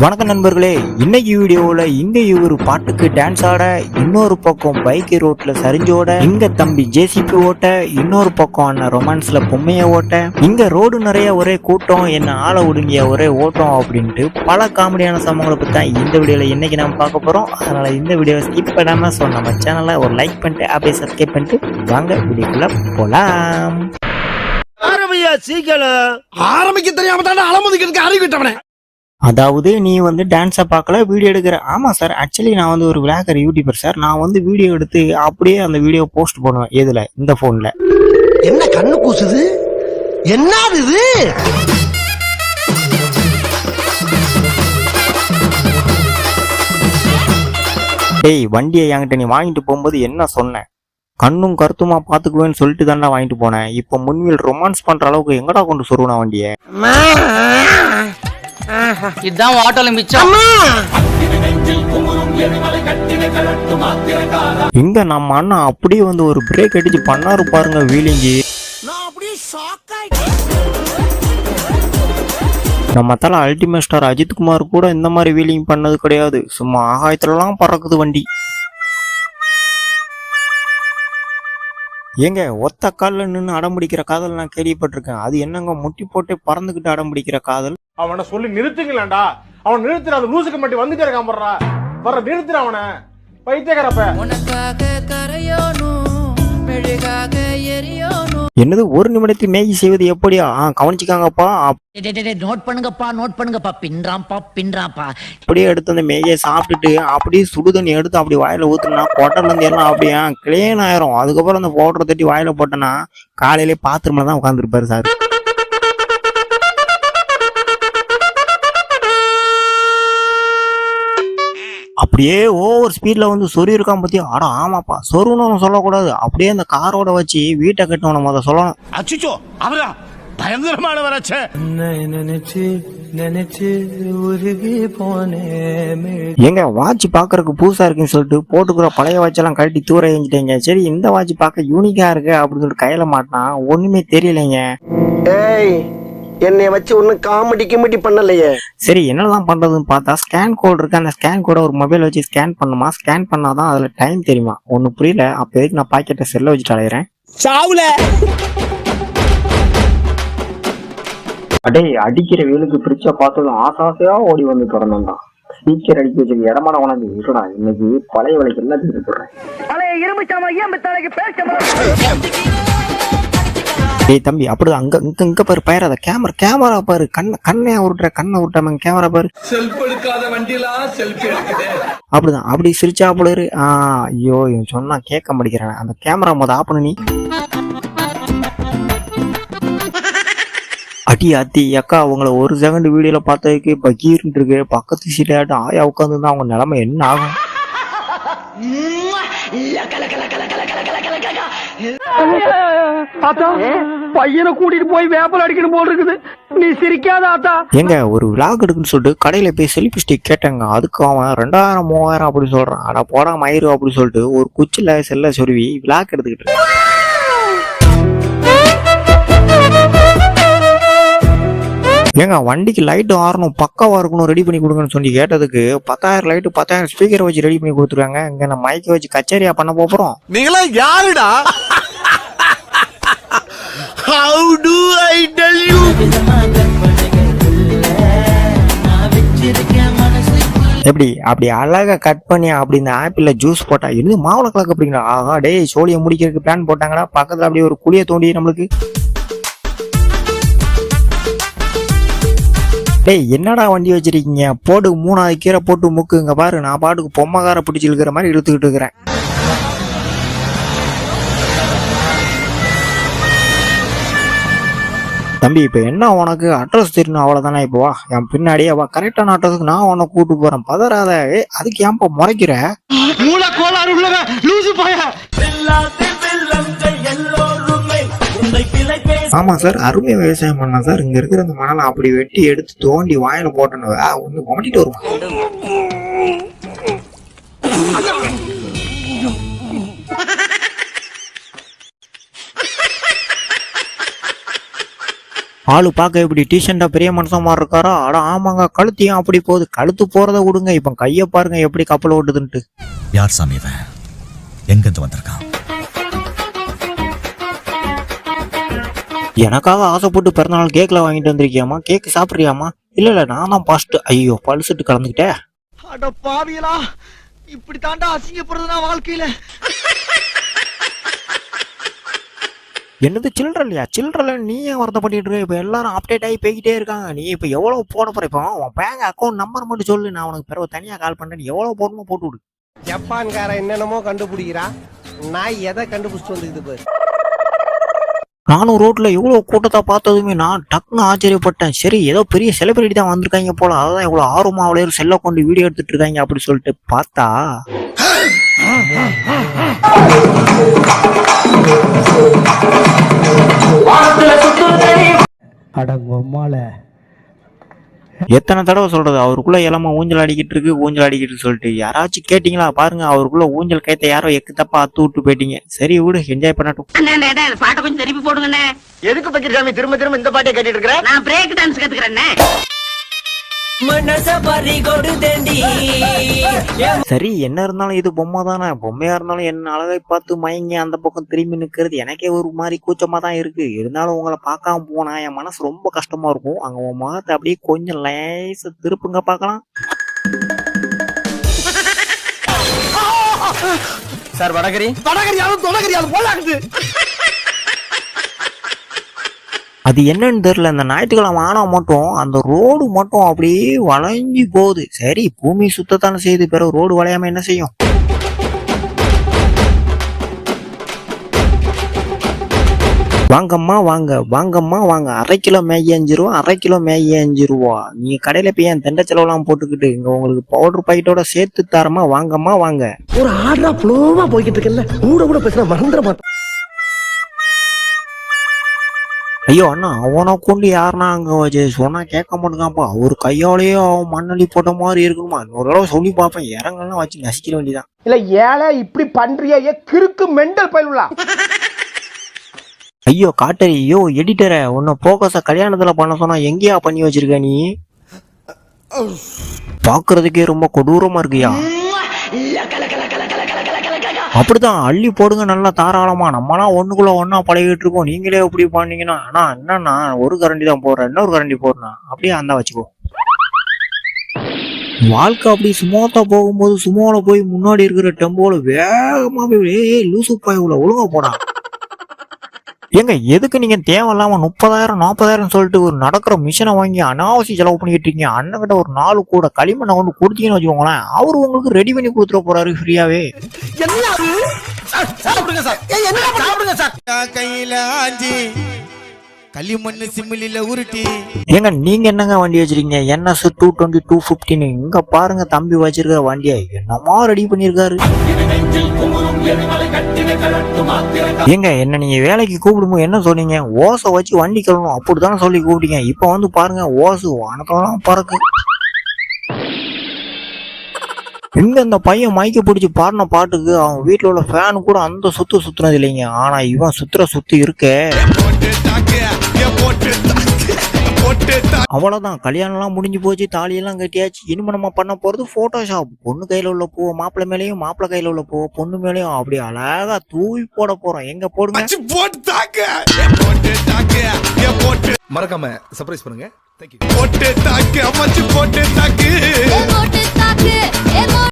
வணக்கம் நண்பர்களே, இன்னைக்கு வீடியோவில் இங்க இவரு பாட்டுக்கு டான்ஸ் ஆட, இன்னொரு பக்கம் பைக் ரோட்ல சரிஞ்சோட, இங்க தம்பி ஜேசிபி ஓட்ட, இன்னொரு பக்கம் அண்ணன் ரொமான்ஸ்ல பொம்மைய ஓட்ட, இங்க ரோடு நிறைய ஒரே கூட்டம், என்ன ஆள ஒடுங்கிய ஒரே ஓட்டம் அப்படின்ட்டு பல காமெடியான சம்பவங்களை பத்தி தான் இந்த வீடியோல இன்னைக்கு நம்ம பார்க்க போறோம். அதனால இந்த வீடியோ ஸ்கிப் பண்ணாம நம்ம சேனலை ஒரு லைக் பண்ணிட்டு அப்படியே சப்ஸ்கிரைப் பண்ணிட்டு வாங்க வீடியோக்குள்ள போலாம். ஆரம்பிக்க தெரியாம தான் அலமுதிக்கிறதுக்கு அறிவிட்டவனே. அதாவது நீ டான்ஸை பார்க்கல, வீடியோ எடுக்கிற. ஆமா சார், ஆக்சுவலி நான் ஒரு விளாகர் யூடியூபர் சார். நான் வீடியோ எடுத்து அப்படியே அந்த வீடியோ போஸ்ட் பண்ணுவேன். எதுல? இந்த போன்ல. என்ன கண்ணு கூசுது? என்னது இது? டேய், வண்டியை என்கிட்ட நீ வாங்கிட்டு போகும்போது என்ன சொன்ன? கண்ணும் கருத்துமா பாத்துக்குவேன்னு சொல்லிட்டு தாண்டா வாங்கிட்டு போனேன். இப்போ முன்வில் ரொமான்ஸ் பண்ற அளவுக்கு எங்கடா கொண்டு சொருவனா வண்டியை? இதான் ஆட்டோல மிச்சம். இங்க நம்ம அண்ணா அப்படியே ஒரு பிரேக் அடிச்சு பண்ணாரு பாருங்க வீலிங்கி. நம்ம தல அல்டிமேட் ஸ்டார் அஜித் குமார் கூட இந்த மாதிரி வீலிங் பண்ணது கிடையாது. சும்மா ஆகாயத்துலலாம் பறக்குது வண்டி. ஏங்க, ஒத்த காலில் நின்று அடம்பிடிக்கிற காதல் நான் கேள்விப்பட்டிருக்கேன். அது என்னங்க முட்டி போட்டு பறந்துகிட்டு அடம்பிடிக்கிற காதல்? அவனை சொல்லி நிறுத்துங்களேன்டா. அவன் நிறுத்துற, அந்த லூசுக்கு மட்டும் வந்துட்டே இருக்கான். வர நிறுத்துற அவனை, பைத்தியக்காரப்ப. என்னது ஒரு நிமிடத்தில் மேகி செய்வது எப்படியா? கவனிச்சுக்காங்கப்பா. நோட் பண்ணுங்கப்பா. பின்றாம்பா. அப்படியே எடுத்து அந்த மேகியை சாப்பிட்டுட்டு அப்படியே சுடுதண்ணி எடுத்து அப்படி வாயில ஊத்துனா கொட்டர்ல இருந்து எல்லாம் அப்படியே கிளீன் ஆயிரும். அதுக்கப்புறம் அந்த பவுடரை தட்டி வாயில போட்டோன்னா காலையிலே பாத்ரூம்ல தான் உட்காந்துருப்பாரு சார். அப்படியே ஓவர் ஸ்பீட்ல சொறி இருக்கான் பத்தி. ஆட ஆமாப்பா, சொருன்னு சொல்லக்கூடாது. அப்படியே அந்த காரோட வச்சு வீட்டை கட்டணும் முத சொல்லணும். அச்சோ, அவரா பயங்கரமான வரச்சே. எங்க வாட்ச் பாக்குறதுக்கு புதுசா இருக்குன்னு சொல்லிட்டு போட்டுக்கிற பழைய வாட்ச் எல்லாம் கழட்டி தூர எஞ்சிட்டீங்க. சரி, இந்த வாட்ச் பார்க்க யூனிக்கா இருக்கு அப்படின்னு சொல்லிட்டு கையில மாட்டினா ஒண்ணுமே தெரியலைங்க. என்னை வச்சு ஒன்னும் காமெடி பண்ணலையே. சரி, என்னெல்லாம் பண்றதுன்னு பார்த்தா ஸ்கேன் கோட் இருக்கு. அந்த ஸ்கேன் கோட ஒரு மொபைல் வச்சு ஸ்கேன் பண்ணுமா. ஸ்கேன் பண்ணாதான் அதுல டைம் தெரியுமா. ஒண்ணு புரியல. அப்ப எதுக்கு நான் பாக்கெட்டை செல்ல வச்சுட்டு அலையிறேன்? சாவுல அடே, அடிக்கிற வேலுக்கு பிரிச்சா பார்த்ததும் ஆசாசையா ஓடி வந்து தொடர்ந்தான். ஸ்பீக்கர் அடிக்க வச்சிருக்க இடமான உனக்கு இருடா. இன்னைக்கு பழைய விலைக்கு எல்லாத்தையும் போடுறேன். ஏய் தம்பி, அப்படி அங்க பாரு பயிராத. கேமரா பாரு. கண்ணை உருட்டாம கேமரா பாரு. அப்படிதான். அப்படி சிரிச்சா போல. ஐயோ, சொன்னா கேட்க மாட்டேங்கிறேன். அந்த கேமரா மொத ஆஃப் பண்ணு நீ. அடி அத்தி அக்கா, அவங்கள ஒரு செகண்ட் வீடியோல பார்த்ததுக்கு பகீர்னு இருக்கு. பக்கத்து சீட்டாட்டு ஆயா உட்காந்துருந்தா அவங்க நிலைமை என்ன ஆகும்? பையனை கூட்டிட்டு போய் வேப்பல் அடிக்கணும் போல் இருக்குது. நீ சிரிக்காத ஆத்தா. எங்க ஒரு விளாக் எடுக்குன்னு சொல்லிட்டு கடையில போய் செல்ஃபி ஸ்டிக் கேட்டாங்க. அதுக்கு அவன் 2000 3000 அப்படி சொல்றான். ஆனா போடா மயிறு அப்படி சொல்லிட்டு ஒரு குச்சில செல்ல சொருவி விளாக் எடுத்துக்கிட்டு. ஏங்க, வண்டிக்கு லைட் ஆறணும், பக்காவா இருக்கணும், ரெடி பண்ணி கொடுங்கன்னு சொல்லி கேட்டதுக்கு 10,000 லைட்டு 10,000 ஸ்பீக்கரை வச்சு ரெடி பண்ணி கொடுத்துருக்காங்க. இங்க நம்ம மைக்கை வச்சு கச்சேரியா பண்ண போறோம். நீங்களா யாருடா? How do I tell you? எப்படி அப்படி அழகா கட் பண்ணி அப்படி இந்த ஆப்பிள்ல ஜூஸ் போட்டா இருந்து மாவுளை கலக்கு அப்படிங்களா? ஆஹா, டேய் சோழியை முடிக்கிறதுக்கு பிளான் போட்டாங்களா? பக்கத்துல அப்படியே ஒரு குழியை தோண்டி நம்மளுக்கு. டேய், என்னடா வண்டி வச்சிருக்கீங்க? போட்டு 3வது கீரை போட்டு முக்குங்க பாரு. நான் பாட்டுக்கு பொம்மைக்கார பிடிச்சி இழுக்கிற மாதிரி இழுத்துக்கிட்டு இருக்கிறேன். தம்பி, இப்ப என்ன உனக்கு அட்ரஸ் தெரியணும் அவ்வளவுதானே? இப்போ வா, என் பின்னாடியே வா. கரெக்டான அட்ரஸுக்கு நான் உன்னை கூட்டு போறேன். பதறாத. அதுக்கு ஏன்பா முறைக்கிற? ஆமா சார், அருமையா விவசாயம் பண்ணலாம் சார். இங்க இருக்கிற அந்த மணலை அப்படி வெட்டி எடுத்து தோண்டி வாயில போட்டணும். ஒண்ணு கொமட்டிட்டு வருமா? ஆளு பார்க்க இப்படி டீசெண்டா பெரிய மனுஷன் மாதிரி இருக்காரா? அட ஆமாங்க, கழுத்தையும் அப்படி போகுது. கழுத்து போறதை விடுங்க, இப்ப கைய பாருங்க எப்படி கப்பல் ஓட்டுதுன்ட்டு. யார் சாமி இவன்? எங்கிருந்து வந்திருக்கான்? எனக்காக ஆசைப்பட்டு பிறந்தநாள் கேக்ல வாங்கிட்டு வந்திருக்கியாமா? கேக் சாப்பிடுறியாமா? இல்ல நான் தான் ஃபர்ஸ்ட். ஐயோ பல்சுட்டு கலந்துக்கிட்டே. அட பாவியலா, இப்படி தாண்டா அசிங்கப்படுறதுனா வாழ்க்கையில. என்னது சில்லற இல்லையா? சில்லற நீ ஏன் வருத்தப்பட்டு இருக்க? இப்ப எல்லாரும் அப்டேட் ஆகி போய்கிட்டே இருக்காங்க. நீ இப்ப எவ்வளவு போட போற? இப்போ உன் பேங்க் அக்கௌண்ட் நம்பர் மட்டும் சொல்லு, நான் உனக்கு பிறகு தனியா கால் பண்றேன். எவ்வளவு போடணுமோ போட்டு விடு. ஜப்பான்கார என்னென்னமோ கண்டுபிடிக்கிறா, நான் எதை கண்டுபிடிச்சிட்டு வந்துக்குது பாரு. நானும் ரோட்ல இவ்வளவு கூட்டத்தை பார்த்ததுமே நான் டக்குன்னு ஆச்சரியப்பட்டேன். சரி ஏதோ பெரிய செலிபிரிட்டி தான் வந்திருக்காங்க போல, அதான் இவ்வளவு ஆர்வமா அவ்வளோ செல்ல கொண்டு வீடியோ எடுத்துட்டு இருக்காங்க அப்படி சொல்லிட்டு பார்த்தா எத்தனை தடவை சொல்றது, அவருக்குள்ள இளம ஊஞ்சல் அடிக்கிட்டு இருக்கு சொல்லிட்டு யாராச்சும் கேட்டீங்களா? பாருங்க, அவருக்குள்ள ஊஞ்சல் கைத்த யாரோ எக்கு தப்பா அத்து விட்டு போயிட்டீங்க. சரி விடு, என்ஜாய் பண்ணட்டும். பாட்டை கொஞ்சம் திருப்பி போடுங்கண்ணே. எதுக்கு பக்கிரசாமி திரும்ப திரும்ப இந்த பாட்டை கேட்டுட்டு இருக்கிற? நான் பிரேக் டான்ஸ் கத்துக்கிறேன்னே. சரி என்ன இருந்தாலும் இது பொம்மை தானே. பொம்மையா இருந்தாலும் என்ன அழகை பார்த்து மயங்கி அந்த பக்கம் திரும்பி நிக்கிறது எனக்கே ஒரு மாதிரி கூச்சமா தான் இருக்கு. இருந்தாலும் உங்களை பார்க்காம போனா என் மனசு ரொம்ப கஷ்டமா இருக்கும். அங்க உன் முகத்தை அப்படியே கொஞ்சம் லேச திருப்புங்க பார்க்கலாம். சார் வடகரியாலும் தொடகரியாலும் போலாகுது. அது என்னன்னு தெரியல, இந்த ஞாயிற்றுக்கிழமை ஆனா மட்டும் அந்த ரோடு மட்டும் அப்படியே வளைஞ்சி போகுது. சரி பூமி சுத்தத்தானே செய்யுது, பிறகு ரோடு வளையாம என்ன செய்யும்? வாங்கம்மா வாங்க, அரை கிலோ மேகி 5 ரூபா, அரை கிலோ மேகி 5 ரூபா. நீங்க கடையில போய் என் தெண்டை செலவெல்லாம் போட்டுக்கிட்டு இங்க உங்களுக்கு பவுடர் பாக்கெட்டோட சேர்த்து தரமா? வாங்கம்மா வாங்க. ஒரு ஆர்டரா புலோவா போய்கிட்டு இருக்கல, கூட பேசினா மறந்துட மாட்டேன். ஐயோ அண்ணா, அவனை கொண்டு யாருன்னா அங்க வச்சு சொன்னா கேட்க மாட்டேங்காப்பா. அவர் கையாலேயே அவன் மண்ணள்ளி போட்ட மாதிரி இருக்கணுமா? இன்னொரு தடவை சொல்லி பார்ப்பேன், இறங்கலாம் வச்சு நசிக்கிற வேண்டியதான். இல்ல ஏழை இப்படி பண்றியே, கிறுக்கு மெண்டல் பயிலுலா. ஐயோ காட்டரி, ஐயோ எடிட்டரை, உன்னை போக்கஸ கல்யாணத்துல பண்ண சொன்னா எங்கேயா பண்ணி வச்சிருக்க நீ? பாக்குறதுக்கே ரொம்ப கொடூரமா இருக்குயா. அப்படிதான் அள்ளி போடுங்க நல்லா தாராளமா. நம்மலாம் ஒண்ணுக்குள்ள ஒன்னா பழகிட்டு இருக்கோம், நீங்களே எப்படி பண்ணீங்கன்னா. ஆனா என்னன்னா ஒரு கரண்டி தான் போடுறேன், இன்னொரு கரண்டி போடுறேன், அப்படியே அந்த வச்சுக்கோ. வாழ்க்கை அப்படி சுமோத்தா போகும்போது சுமோல போய் முன்னாடி இருக்கிற டெம்போல வேகமா போய் லூசு பாய் ஒழுங்கா போடா. ஏங்க எதுக்கு நீங்க தேவையில்லாம 30,000 40,000 சொல்லிட்டு ஒரு நடக்கிற மிஷினை வாங்கி அனாவசிய செலவு பண்ணிட்டு இருக்கீங்க? அண்ணன் கிட்ட ஒரு 4 கூட களிமண்ணை கொண்டு கொடுத்தீங்கன்னு வச்சுக்கோங்களேன், அவரு உங்களுக்கு ரெடி பண்ணி கொடுத்துட போறாரு ஃப்ரீயாவே. கையில ஆஞ்சி களிமண்ணு சிம்மிலில உருட்டி. ஏங்க நீங்க என்னங்க வண்டி வச்சிருக்கீங்க? NS 220 215. இங்க பாருங்க தம்பி வச்சிருக்கிற வண்டியை என்னமா ரெடி பண்ணிருக்காரு. ஏங்க என்ன நீங்க வேலைக்கு கூப்பிடும்போது என்ன சொன்னீங்க? ஓசை வச்சு வண்டி கழணும் அப்படித்தானே சொல்லி கூப்பிட்டீங்க. இப்ப வந்து பாருங்க ஓசு வானத்தெல்லாம் பறக்கு. இங்க இந்த பையன் மைக்க பிடிச்சி பாடின பாட்டுக்கு அவன் வீட்டுல உள்ள ஃபேன் கூட அந்த சுத்துனது இல்லைங்க. ஆனா இவன் சுத்து இருக்கே. அவ்வளவுதான், கல்யாணம் எல்லாம் முடிஞ்சு போச்சு, தாலியெல்லாம் கட்டியாச்சு. இனிமே நம்ம பண்ண போறது போட்டோஷாப். பொண்ணு கையில உள்ள பூவை மாப்பிள்ளை மேலேயும், மாப்பிள்ளை கையில உள்ள பூவை பொண்ணு மேலேயும் அப்படி அழகா தூவி போட போறோம். எங்க போடுங்க, மறக்காம சர்ப்ரைஸ் பண்ணுங்க. போட்டு தாக்கு